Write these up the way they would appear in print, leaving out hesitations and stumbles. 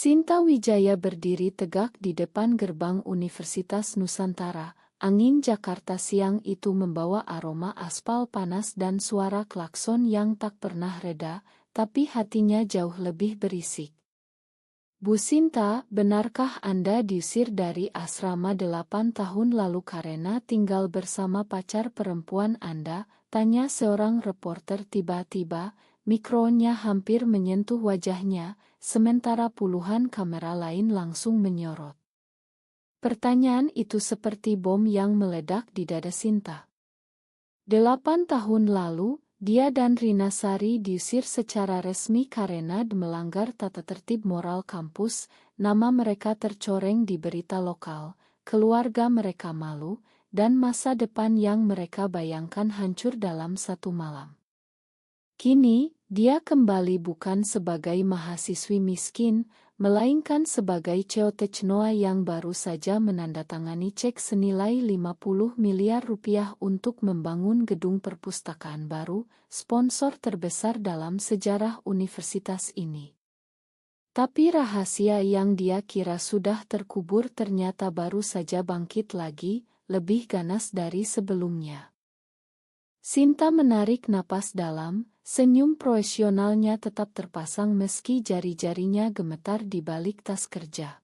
Sinta Wijaya berdiri tegak di depan gerbang Universitas Nusantara. Angin Jakarta siang itu membawa aroma aspal panas dan suara klakson yang tak pernah reda, tapi hatinya jauh lebih berisik. Bu Sinta, benarkah Anda diusir dari asrama 8 tahun lalu karena tinggal bersama pacar perempuan Anda? Tanya seorang reporter tiba-tiba, mikronya hampir menyentuh wajahnya, sementara puluhan kamera lain langsung menyorot. Pertanyaan itu seperti bom yang meledak di dada Sinta. 8 tahun lalu, dia dan Rina Sari diusir secara resmi karena melanggar tata tertib moral kampus. Nama mereka tercoreng di berita lokal, keluarga mereka malu, dan masa depan yang mereka bayangkan hancur dalam satu malam. Kini, dia kembali bukan sebagai mahasiswi miskin, melainkan sebagai Ceotechnoa yang baru saja menandatangani cek senilai 50 miliar rupiah untuk membangun gedung perpustakaan baru, sponsor terbesar dalam sejarah universitas ini. Tapi rahasia yang dia kira sudah terkubur ternyata baru saja bangkit lagi, lebih ganas dari sebelumnya. Sinta menarik napas dalam, senyum profesionalnya tetap terpasang meski jari-jarinya gemetar di balik tas kerja.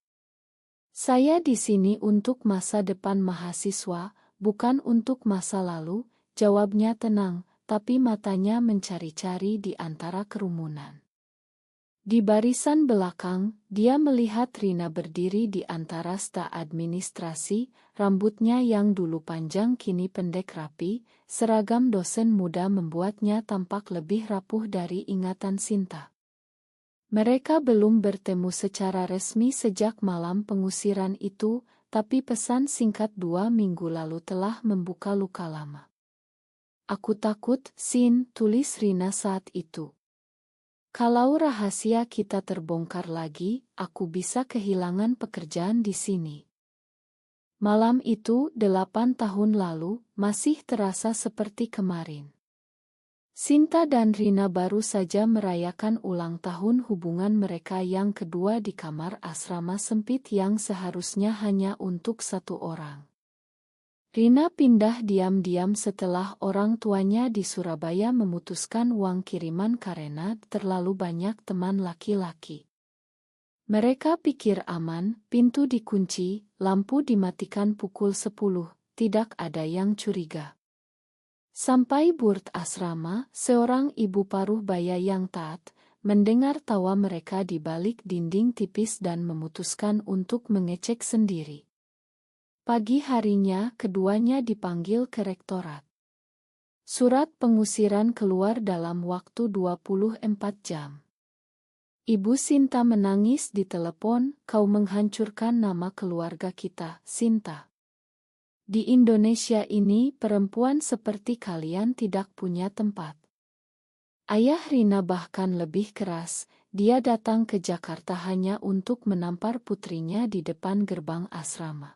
Saya di sini untuk masa depan mahasiswa, bukan untuk masa lalu, jawabnya tenang, tapi matanya mencari-cari di antara kerumunan. Di barisan belakang, dia melihat Rina berdiri di antara staf administrasi, rambutnya yang dulu panjang kini pendek rapi, seragam dosen muda membuatnya tampak lebih rapuh dari ingatan Sinta. Mereka belum bertemu secara resmi sejak malam pengusiran itu, tapi pesan singkat 2 minggu lalu telah membuka luka lama. Aku takut, Sin, tulis Rina saat itu. Kalau rahasia kita terbongkar lagi, aku bisa kehilangan pekerjaan di sini. Malam itu, 8 tahun lalu, masih terasa seperti kemarin. Sinta dan Rina baru saja merayakan ulang tahun hubungan mereka yang kedua di kamar asrama sempit yang seharusnya hanya untuk satu orang. Rina pindah diam-diam setelah orang tuanya di Surabaya memutuskan uang kiriman karena terlalu banyak teman laki-laki. Mereka pikir aman, pintu dikunci, lampu dimatikan pukul 10, tidak ada yang curiga. Sampai burt asrama, seorang ibu paruh baya yang taat, mendengar tawa mereka di balik dinding tipis dan memutuskan untuk mengecek sendiri. Pagi harinya keduanya dipanggil ke rektorat. Surat pengusiran keluar dalam waktu 24 jam. Ibu Sinta menangis di telepon, kau menghancurkan nama keluarga kita, Sinta. Di Indonesia ini perempuan seperti kalian tidak punya tempat. Ayah Rina bahkan lebih keras, dia datang ke Jakarta hanya untuk menampar putrinya di depan gerbang asrama.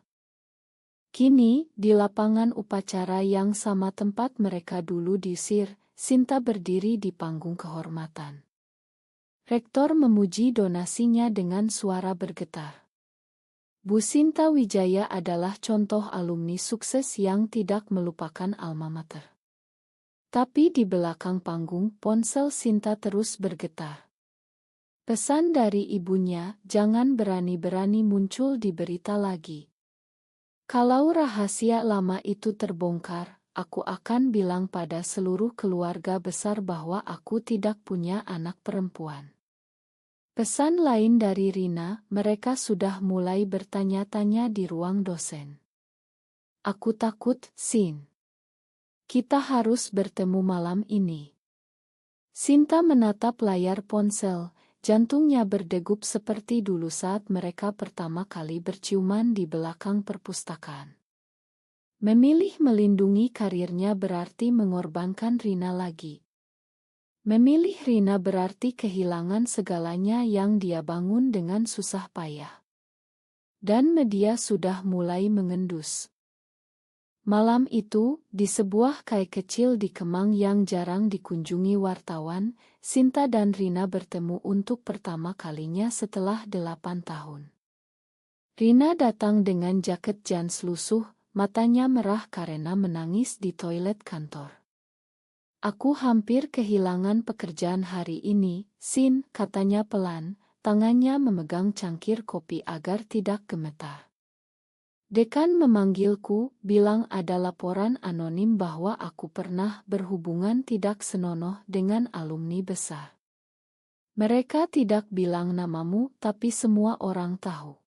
Kini, di lapangan upacara yang sama tempat mereka dulu diusir, Sinta berdiri di panggung kehormatan. Rektor memuji donasinya dengan suara bergetar. Bu Sinta Wijaya adalah contoh alumni sukses yang tidak melupakan alma mater. Tapi di belakang panggung, ponsel Sinta terus bergetar. Pesan dari ibunya, jangan berani-berani muncul di berita lagi. Kalau rahasia lama itu terbongkar, aku akan bilang pada seluruh keluarga besar bahwa aku tidak punya anak perempuan. Pesan lain dari Rina, mereka sudah mulai bertanya-tanya di ruang dosen. Aku takut, Sin. Kita harus bertemu malam ini. Sinta menatap layar ponsel, jantungnya berdegup seperti dulu saat mereka pertama kali berciuman di belakang perpustakaan. Memilih melindungi karirnya berarti mengorbankan Rina lagi. Memilih Rina berarti kehilangan segalanya yang dia bangun dengan susah payah. Dan media sudah mulai mengendus. Malam itu, di sebuah kai kecil di Kemang yang jarang dikunjungi wartawan, Sinta dan Rina bertemu untuk pertama kalinya setelah 8 tahun. Rina datang dengan jaket jeans lusuh, matanya merah karena menangis di toilet kantor. "Aku hampir kehilangan pekerjaan hari ini, Sin," katanya pelan, tangannya memegang cangkir kopi agar tidak gemetar. "Dekan memanggilku, bilang ada laporan anonim bahwa aku pernah berhubungan tidak senonoh dengan alumni besar. Mereka tidak bilang namamu, tapi semua orang tahu."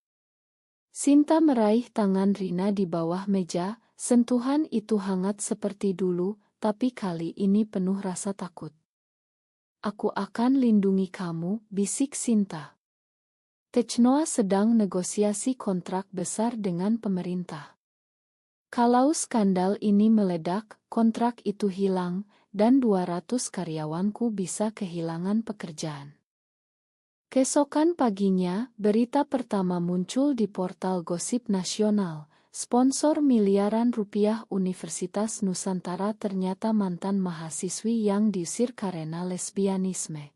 Sinta meraih tangan Rina di bawah meja, sentuhan itu hangat seperti dulu, tapi kali ini penuh rasa takut. "Aku akan lindungi kamu," bisik Sinta. "Technoa sedang negosiasi kontrak besar dengan pemerintah. Kalau skandal ini meledak, kontrak itu hilang, dan 200 karyawanku bisa kehilangan pekerjaan." Keesokan paginya, berita pertama muncul di portal gosip nasional. Sponsor miliaran rupiah Universitas Nusantara ternyata mantan mahasiswi yang diusir karena lesbianisme.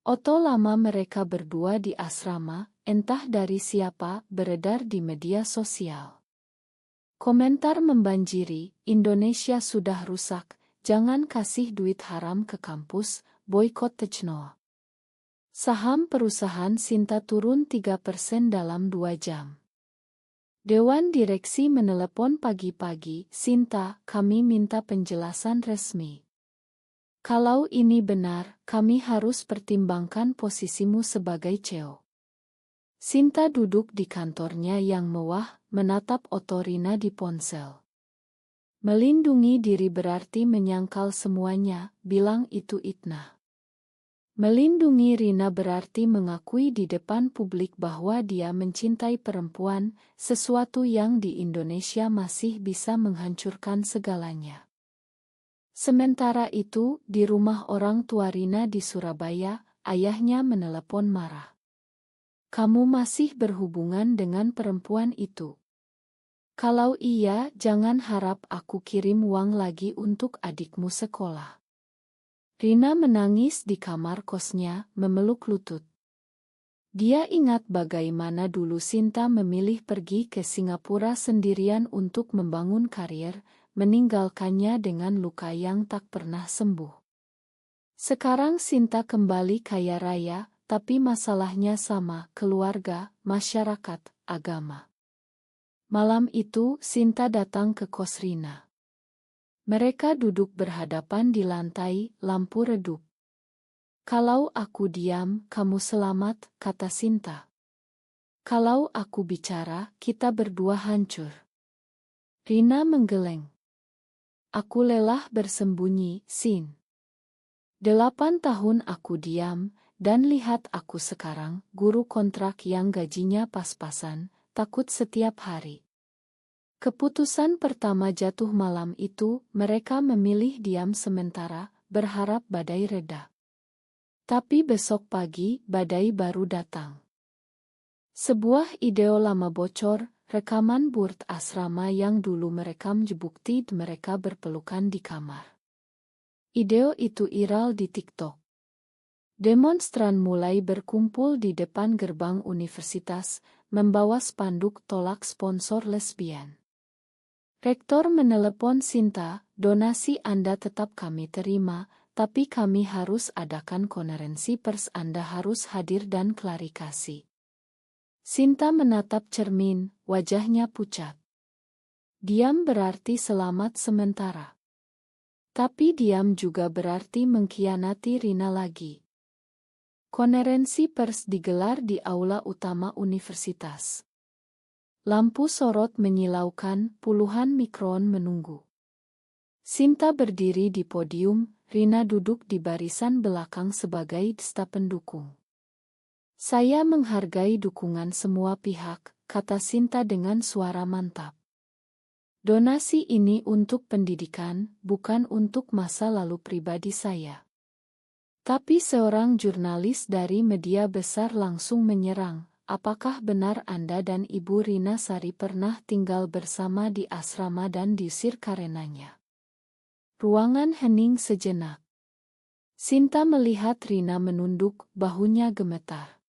Foto lama mereka berdua di asrama, entah dari siapa, beredar di media sosial. Komentar membanjiri, "Indonesia sudah rusak, jangan kasih duit haram ke kampus, boikot Technoa." Saham perusahaan Sinta turun 3% dalam 2 jam. Dewan direksi menelepon pagi-pagi, "Sinta, kami minta penjelasan resmi. Kalau ini benar, kami harus pertimbangkan posisimu sebagai CEO." Sinta duduk di kantornya yang mewah, menatap Otorina di ponsel. "Melindungi diri berarti menyangkal semuanya," bilang itu Itna. Melindungi Rina berarti mengakui di depan publik bahwa dia mencintai perempuan, sesuatu yang di Indonesia masih bisa menghancurkan segalanya. Sementara itu, di rumah orang tua Rina di Surabaya, ayahnya menelepon marah. "Kamu masih berhubungan dengan perempuan itu? Kalau iya, jangan harap aku kirim uang lagi untuk adikmu sekolah." Rina menangis di kamar kosnya, memeluk lutut. Dia ingat bagaimana dulu Sinta memilih pergi ke Singapura sendirian untuk membangun karir, meninggalkannya dengan luka yang tak pernah sembuh. Sekarang Sinta kembali kaya raya, tapi masalahnya sama, keluarga, masyarakat, agama. Malam itu, Sinta datang ke kos Rina. Mereka duduk berhadapan di lantai, lampu redup. "Kalau aku diam, kamu selamat," kata Sinta. "Kalau aku bicara, kita berdua hancur." Rina menggeleng. "Aku lelah bersembunyi, Sin. 8 tahun aku diam, dan lihat aku sekarang, guru kontrak yang gajinya pas-pasan, takut setiap hari." Keputusan pertama jatuh malam itu, mereka memilih diam sementara, berharap badai reda. Tapi besok pagi, badai baru datang. Sebuah ideo lama bocor, rekaman Burt asrama yang dulu merekam bukti mereka berpelukan di kamar. Ideo itu viral di TikTok. Demonstran mulai berkumpul di depan gerbang universitas, membawa spanduk tolak sponsor lesbian. Rektor menelepon Sinta, "Donasi Anda tetap kami terima, tapi kami harus adakan konferensi pers, Anda harus hadir dan klarifikasi." Sinta menatap cermin, wajahnya pucat. Diam berarti selamat sementara. Tapi diam juga berarti mengkhianati Rina lagi. Konferensi pers digelar di aula utama universitas. Lampu sorot menyilaukan, puluhan mikron menunggu. Sinta berdiri di podium, Rina duduk di barisan belakang sebagai staf pendukung. "Saya menghargai dukungan semua pihak," kata Sinta dengan suara mantap. "Donasi ini untuk pendidikan, bukan untuk masa lalu pribadi saya." Tapi seorang jurnalis dari media besar langsung menyerang, apakah benar Anda dan Ibu Rina Sari pernah tinggal bersama di asrama dan diusir karenanya? Ruangan hening sejenak. Sinta melihat Rina menunduk, bahunya gemetar.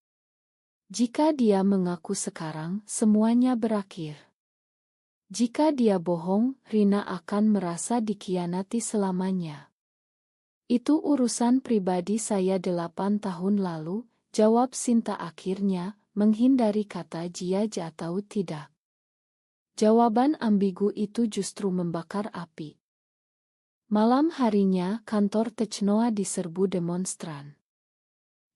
Jika dia mengaku sekarang, semuanya berakhir. Jika dia bohong, Rina akan merasa dikhianati selamanya. Itu urusan pribadi saya 8 tahun lalu, jawab Sinta akhirnya, menghindari kata jia atau tidak. Jawaban ambigu itu justru membakar api. Malam harinya, kantor Technoa diserbu demonstran.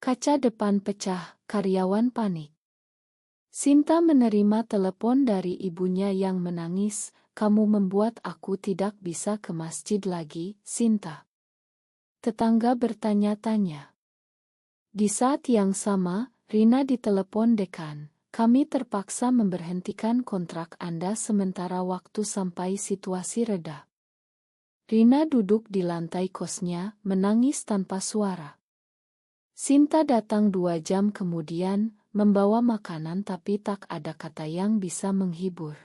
Kaca depan pecah, karyawan panik. Sinta menerima telepon dari ibunya yang menangis, "Kamu membuat aku tidak bisa ke masjid lagi, Sinta." Tetangga bertanya-tanya. Di saat yang sama, Rina ditelepon dekan. "Kami terpaksa memberhentikan kontrak Anda sementara waktu sampai situasi reda." Rina duduk di lantai kosnya, menangis tanpa suara. Sinta datang 2 jam kemudian, membawa makanan tapi tak ada kata yang bisa menghibur.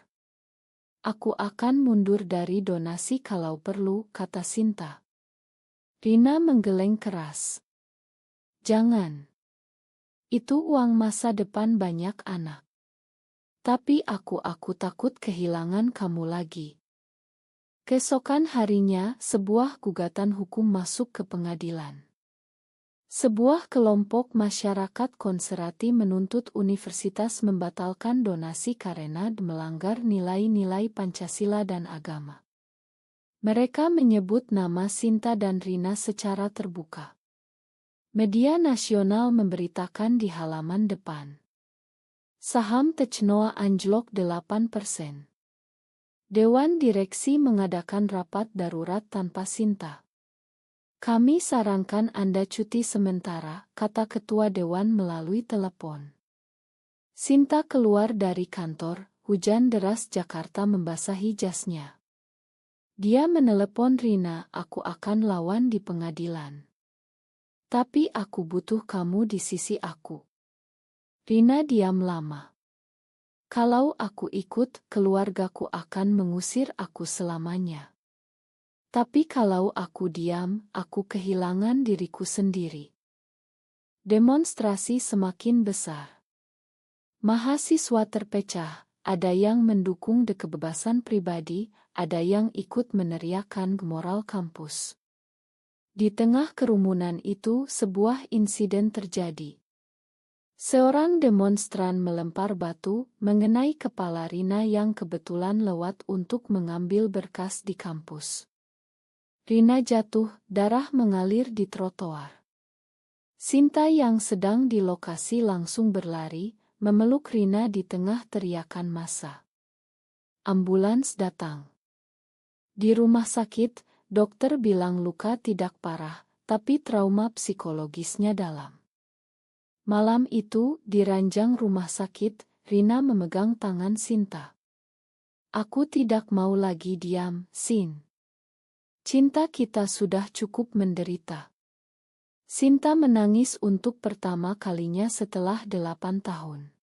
"Aku akan mundur dari donasi kalau perlu," kata Sinta. Rina menggeleng keras. "Jangan. Itu uang masa depan banyak anak. Tapi aku takut kehilangan kamu lagi." Keesokan harinya, sebuah gugatan hukum masuk ke pengadilan. Sebuah kelompok masyarakat konservatif menuntut universitas membatalkan donasi karena melanggar nilai-nilai Pancasila dan agama. Mereka menyebut nama Sinta dan Rina secara terbuka. Media nasional memberitakan di halaman depan. Saham Technoa anjlok 8%. Dewan direksi mengadakan rapat darurat tanpa Sinta. "Kami sarankan Anda cuti sementara," kata ketua dewan melalui telepon. Sinta keluar dari kantor, hujan deras Jakarta membasahi jasnya. Dia menelepon Rina, "Aku akan lawan di pengadilan. Tapi aku butuh kamu di sisi aku." Rina diam lama. "Kalau aku ikut, keluargaku akan mengusir aku selamanya. Tapi kalau aku diam, aku kehilangan diriku sendiri." Demonstrasi semakin besar. Mahasiswa terpecah, ada yang mendukung kebebasan pribadi, ada yang ikut meneriakkan moral kampus. Di tengah kerumunan itu, sebuah insiden terjadi. Seorang demonstran melempar batu mengenai kepala Rina yang kebetulan lewat untuk mengambil berkas di kampus. Rina jatuh, darah mengalir di trotoar. Sinta yang sedang di lokasi langsung berlari, memeluk Rina di tengah teriakan massa. Ambulans datang. Di rumah sakit, dokter bilang luka tidak parah, tapi trauma psikologisnya dalam. Malam itu, di ranjang rumah sakit, Rina memegang tangan Sinta. "Aku tidak mau lagi diam, Sin. Cinta kita sudah cukup menderita." Sinta menangis untuk pertama kalinya setelah 8 tahun.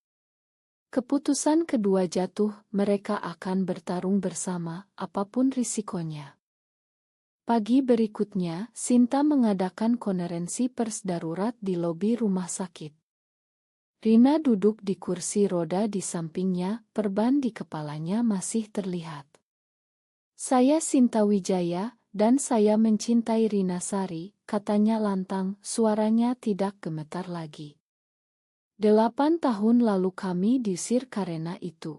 Keputusan kedua jatuh, mereka akan bertarung bersama, apapun risikonya. Pagi berikutnya, Sinta mengadakan konferensi pers darurat di lobi rumah sakit. Rina duduk di kursi roda di sampingnya, perban di kepalanya masih terlihat. "Saya Sinta Wijaya, dan saya mencintai Rina Sari," katanya lantang, suaranya tidak gemetar lagi. 8 tahun lalu kami diusir karena itu.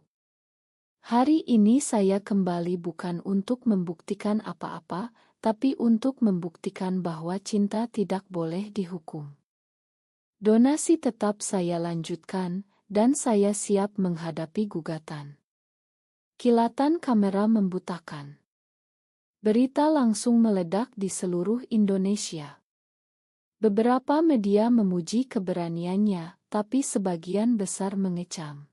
Hari ini saya kembali bukan untuk membuktikan apa-apa, tapi untuk membuktikan bahwa cinta tidak boleh dihukum. Donasi tetap saya lanjutkan, dan saya siap menghadapi gugatan." Kilatan kamera membutakan. Berita langsung meledak di seluruh Indonesia. Beberapa media memuji keberaniannya, tapi sebagian besar mengecam.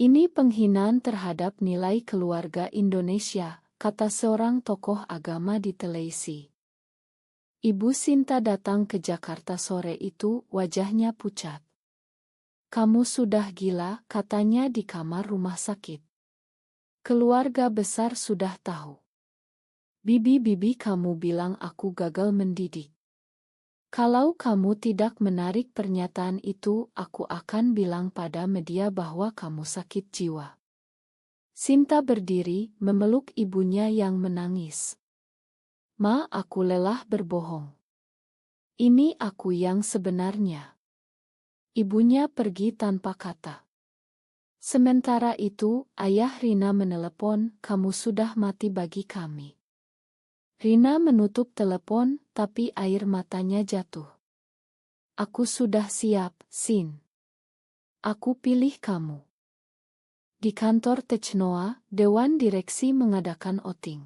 "Ini penghinaan terhadap nilai keluarga Indonesia," kata seorang tokoh agama di televisi. Ibu Sinta datang ke Jakarta sore itu, wajahnya pucat. Kamu sudah gila, katanya di kamar rumah sakit. Keluarga besar sudah tahu. Bibi-bibi kamu bilang aku gagal mendidik. Kalau kamu tidak menarik pernyataan itu, aku akan bilang pada media bahwa kamu sakit jiwa. Sinta berdiri, memeluk ibunya yang menangis. Ma, aku lelah berbohong. Ini aku yang sebenarnya. Ibunya pergi tanpa kata. Sementara itu, ayah Rina menelepon, kamu sudah mati bagi kami. Rina menutup telepon, tapi air matanya jatuh. Aku sudah siap, Sin. Aku pilih kamu. Di kantor Technoa, Dewan Direksi mengadakan outing.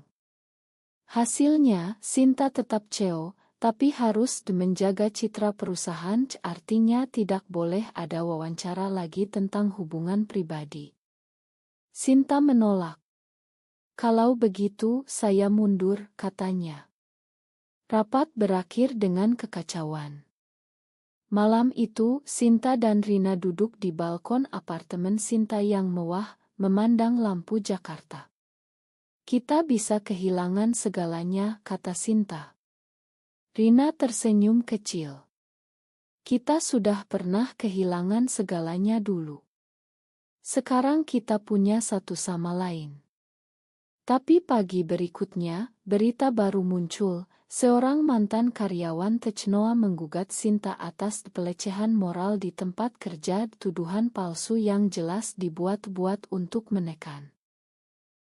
Hasilnya, Sinta tetap CEO, tapi harus menjaga citra perusahaan, artinya tidak boleh ada wawancara lagi tentang hubungan pribadi. Sinta menolak. Kalau begitu, saya mundur, katanya. Rapat berakhir dengan kekacauan. Malam itu, Sinta dan Rina duduk di balkon apartemen Sinta yang mewah, memandang lampu Jakarta. Kita bisa kehilangan segalanya, kata Sinta. Rina tersenyum kecil. Kita sudah pernah kehilangan segalanya dulu. Sekarang kita punya satu sama lain. Tapi pagi berikutnya, berita baru muncul, seorang mantan karyawan Technoa menggugat Sinta atas pelecehan moral di tempat kerja, tuduhan palsu yang jelas dibuat-buat untuk menekan.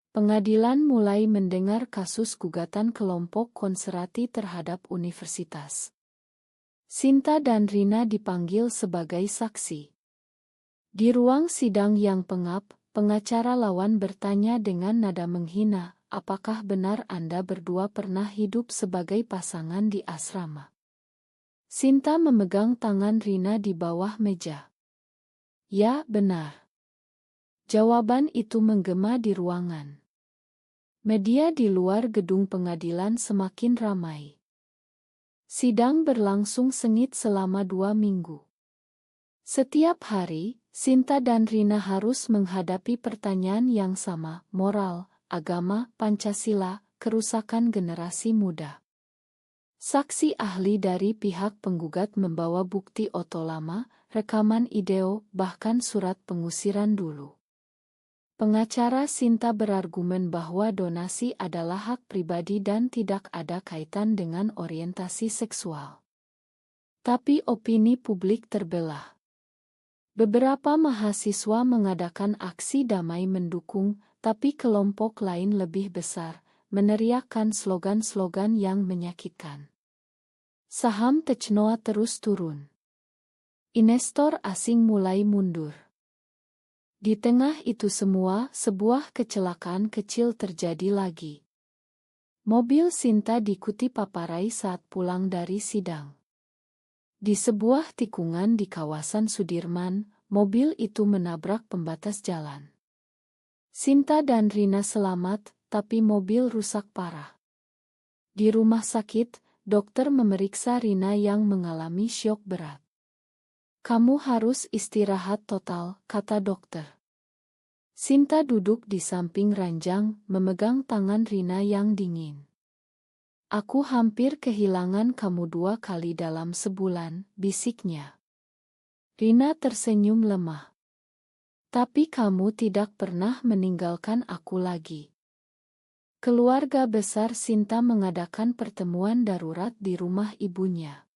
Pengadilan mulai mendengar kasus gugatan kelompok konservatif terhadap universitas. Sinta dan Rina dipanggil sebagai saksi. Di ruang sidang yang pengap, pengacara lawan bertanya dengan nada menghina, apakah benar Anda berdua pernah hidup sebagai pasangan di asrama? Sinta memegang tangan Rina di bawah meja. Ya, benar. Jawaban itu menggema di ruangan. Media di luar gedung pengadilan semakin ramai. Sidang berlangsung sengit selama 2 minggu. Setiap hari, Sinta dan Rina harus menghadapi pertanyaan yang sama, moral, agama, Pancasila, kerusakan generasi muda. Saksi ahli dari pihak penggugat membawa bukti oto lama, rekaman video, bahkan surat pengusiran dulu. Pengacara Sinta berargumen bahwa donasi adalah hak pribadi dan tidak ada kaitan dengan orientasi seksual. Tapi opini publik terbelah. Beberapa mahasiswa mengadakan aksi damai mendukung, tapi kelompok lain lebih besar, meneriakkan slogan-slogan yang menyakitkan. Saham Technoa terus turun. Investor asing mulai mundur. Di tengah itu semua, sebuah kecelakaan kecil terjadi lagi. Mobil Sinta diikuti paparai saat pulang dari sidang. Di sebuah tikungan di kawasan Sudirman, mobil itu menabrak pembatas jalan. Sinta dan Rina selamat, tapi mobil rusak parah. Di rumah sakit, dokter memeriksa Rina yang mengalami syok berat. Kamu harus istirahat total, kata dokter. Sinta duduk di samping ranjang, memegang tangan Rina yang dingin. Aku hampir kehilangan kamu 2 kali dalam sebulan, bisiknya. Rina tersenyum lemah. Tapi kamu tidak pernah meninggalkan aku lagi. Keluarga besar Sinta mengadakan pertemuan darurat di rumah ibunya.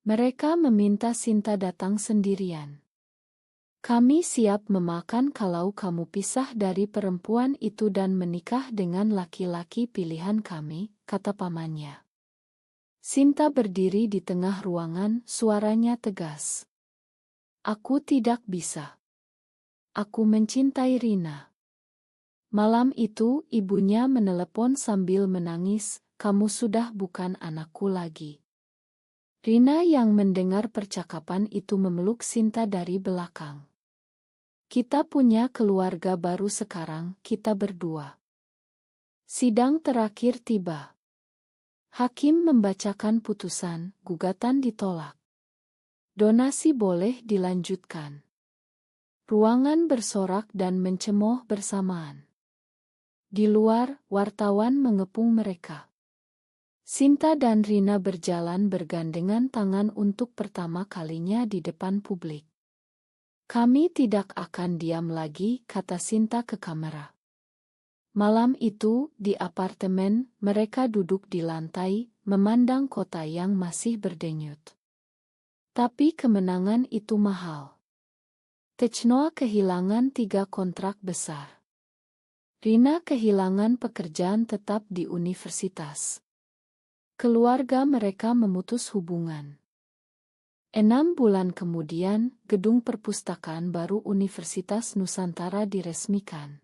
Mereka meminta Sinta datang sendirian. Kami siap memakan kalau kamu pisah dari perempuan itu dan menikah dengan laki-laki pilihan kami, kata pamannya. Sinta berdiri di tengah ruangan, suaranya tegas. Aku tidak bisa. Aku mencintai Rina. Malam itu, ibunya menelepon sambil menangis, kamu sudah bukan anakku lagi. Rina yang mendengar percakapan itu memeluk Sinta dari belakang. Kita punya keluarga baru sekarang, kita berdua. Sidang terakhir tiba. Hakim membacakan putusan, gugatan ditolak. Donasi boleh dilanjutkan. Ruangan bersorak dan mencemooh bersamaan. Di luar, wartawan mengepung mereka. Sinta dan Rina berjalan bergandengan tangan untuk pertama kalinya di depan publik. Kami tidak akan diam lagi, kata Sinta ke kamera. Malam itu, di apartemen, mereka duduk di lantai, memandang kota yang masih berdenyut. Tapi kemenangan itu mahal. Technoa kehilangan 3 kontrak besar. Rina kehilangan pekerjaan tetap di universitas. Keluarga mereka memutus hubungan. 6 bulan kemudian, gedung perpustakaan baru Universitas Nusantara diresmikan.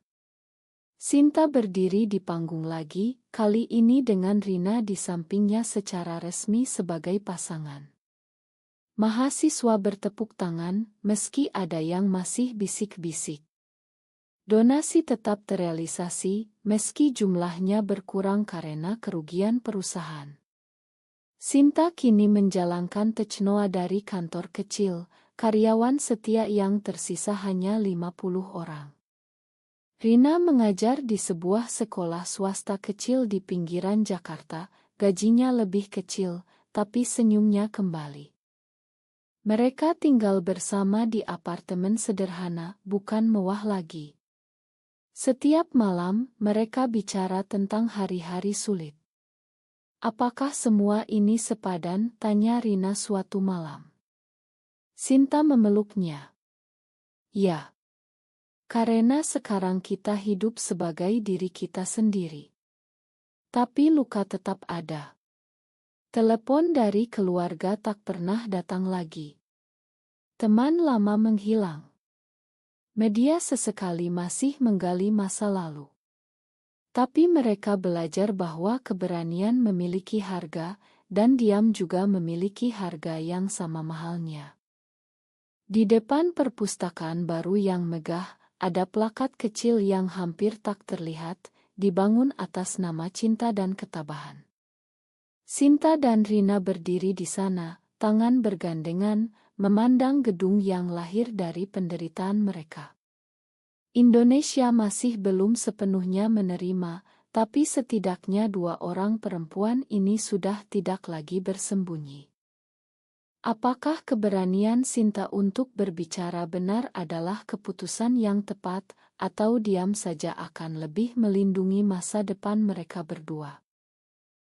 Sinta berdiri di panggung lagi, kali ini dengan Rina di sampingnya secara resmi sebagai pasangan. Mahasiswa bertepuk tangan, meski ada yang masih bisik-bisik. Donasi tetap terrealisasi, meski jumlahnya berkurang karena kerugian perusahaan. Sinta kini menjalankan Technoa dari kantor kecil, karyawan setia yang tersisa hanya 50 orang. Rina mengajar di sebuah sekolah swasta kecil di pinggiran Jakarta, gajinya lebih kecil, tapi senyumnya kembali. Mereka tinggal bersama di apartemen sederhana, bukan mewah lagi. Setiap malam, mereka bicara tentang hari-hari sulit. Apakah semua ini sepadan? Tanya Rina suatu malam. Sinta memeluknya. Ya. Karena sekarang kita hidup sebagai diri kita sendiri. Tapi luka tetap ada. Telepon dari keluarga tak pernah datang lagi. Teman lama menghilang. Media sesekali masih menggali masa lalu. Tapi mereka belajar bahwa keberanian memiliki harga, dan diam juga memiliki harga yang sama mahalnya. Di depan perpustakaan baru yang megah, ada plakat kecil yang hampir tak terlihat, dibangun atas nama cinta dan ketabahan. Sinta dan Rina berdiri di sana, tangan bergandengan, memandang gedung yang lahir dari penderitaan mereka. Indonesia masih belum sepenuhnya menerima, tapi setidaknya 2 orang perempuan ini sudah tidak lagi bersembunyi. Apakah keberanian Sinta untuk berbicara benar adalah keputusan yang tepat, atau diam saja akan lebih melindungi masa depan mereka berdua?